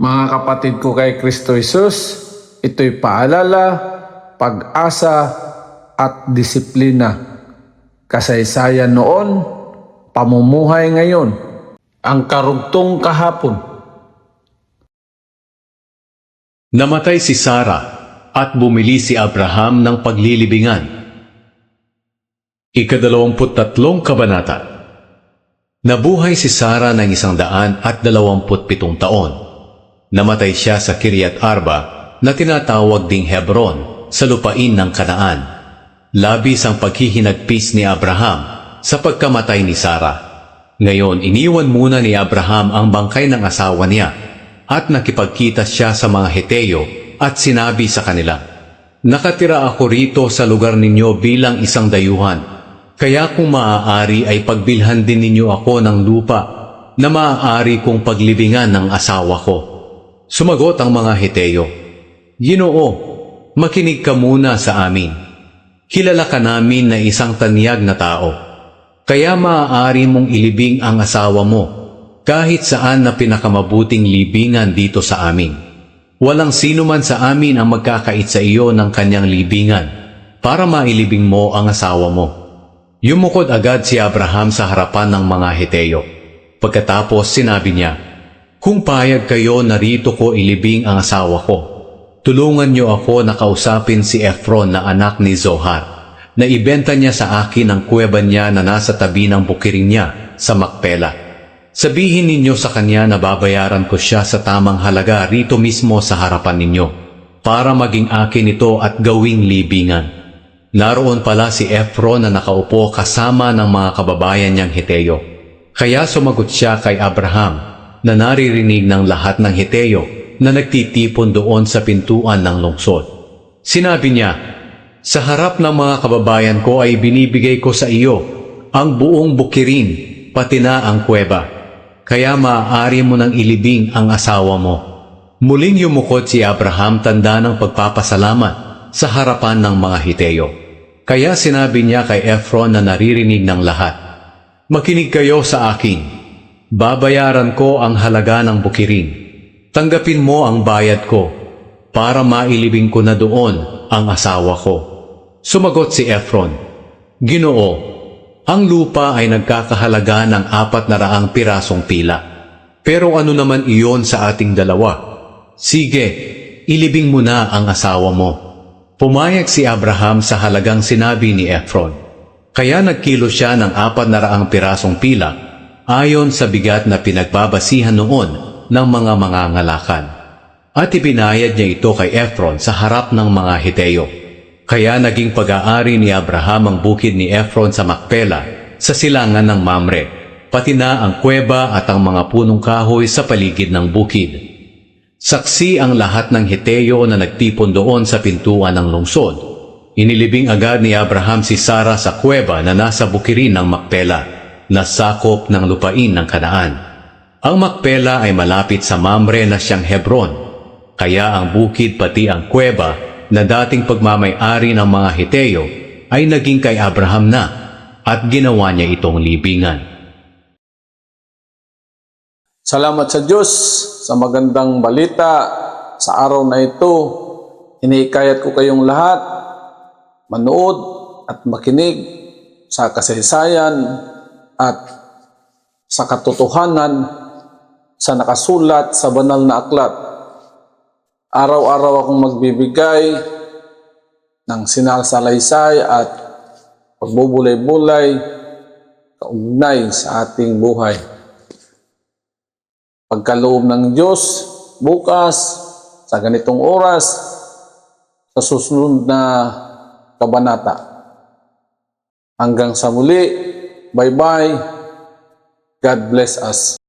Mga kapatid ko kay Kristo Jesus, ito'y paalala, pag-asa at disiplina. Kasaysayan noon, pamumuhay ngayon, ang karugtong kahapon. Namatay si Sara at bumili si Abraham ng paglilibingan. Ika-23 kabanata. Nabuhay si Sara ng 127 taon. Namatay siya sa Kiryat Arba na tinatawag ding Hebron sa lupain ng Kanaan. Labis ang paghihinagpis ni Abraham sa pagkamatay ni Sara. Ngayon, iniwan muna ni Abraham ang bangkay ng asawa niya at nakipagkita siya sa mga Heteo at sinabi sa kanila, "Nakatira ako rito sa lugar ninyo bilang isang dayuhan, kaya kung maaari ay pagbilhan din ninyo ako ng lupa na maaari kong paglibingan ng asawa ko." Sumagot ang mga Heteo, "Ginoo, makinig ka muna sa amin. Kilala ka namin na isang tanyag na tao, kaya maaari mong ilibing ang asawa mo kahit saan na pinakamabuting libingan dito sa amin. Walang sino man sa amin ang magkakait sa iyo ng kanyang libingan para mailibing mo ang asawa mo." Yumukod agad si Abraham sa harapan ng mga Heteo. Pagkatapos sinabi niya, "Kung payag kayo, narito ko ilibing ang asawa ko. Tulungan niyo ako na kausapin si Ephron na anak ni Zohar, na ibenta niya sa akin ang kuweba niya na nasa tabi ng bukiring niya sa Makpela. Sabihin ninyo sa kanya na babayaran ko siya sa tamang halaga rito mismo sa harapan ninyo, para maging akin ito at gawing libingan." Naroon pala si Ephron na nakaupo kasama ng mga kababayan niyang Heteo. Kaya sumagot siya kay Abraham na naririnig ng lahat ng Heteo na nagtitipon doon sa pintuan ng lungsod. Sinabi niya, "Sa harap ng mga kababayan ko ay binibigay ko sa iyo ang buong bukirin, pati na ang kuweba. Kaya maaari mo nang ilibing ang asawa mo." Muling yumukod si Abraham tanda ng pagpapasalamat sa harapan ng mga Heteo. Kaya sinabi niya kay Ephron na naririnig ng lahat, "Makinig kayo sa akin. Babayaran ko ang halaga ng bukirin. Tanggapin mo ang bayad ko para mailibing ko na doon ang asawa ko." Sumagot si Ephron, "Ginoo, ang lupa ay nagkakahalaga ng 400 pirasong pila. Pero ano naman iyon sa ating dalawa? Sige, ilibing mo na ang asawa mo." Pumayag si Abraham sa halagang sinabi ni Ephron. Kaya nagkilo siya ng 400 pirasong pila ayon sa bigat na pinagbabasihan noon ng mga mangangalakan. At ibinayad niya ito kay Ephron sa harap ng mga Heteo. Kaya naging pag-aari ni Abraham ang bukid ni Ephron sa Makpela sa silangan ng Mamre, pati na ang kuweba at ang mga punong kahoy sa paligid ng bukid. Saksi ang lahat ng Heteo na nagtipon doon sa pintuan ng lungsod. Inilibing agad ni Abraham si Sara sa kuweba na nasa bukirin ng Makpela, na sakop ng lupain ng Kanaan. Ang Makpela ay malapit sa Mamre na siyang Hebron, kaya ang bukid pati ang kuweba na dating pagmamay-ari ng mga Heteo ay naging kay Abraham na, at ginawa niya itong libingan. Salamat sa Diyos sa magandang balita sa araw na ito. Iniikayat ko kayong lahat manood at makinig sa kasaysayan at sa katotohanan sa nakasulat sa banal na aklat. Araw-araw akong magbibigay ng sinasalaysay at pagbubulay-bulay kaugnay sa ating buhay. Pagkaloob ng Diyos, bukas, sa ganitong oras, sa susunod na kabanata. Hanggang sa muli, bye-bye. God bless us.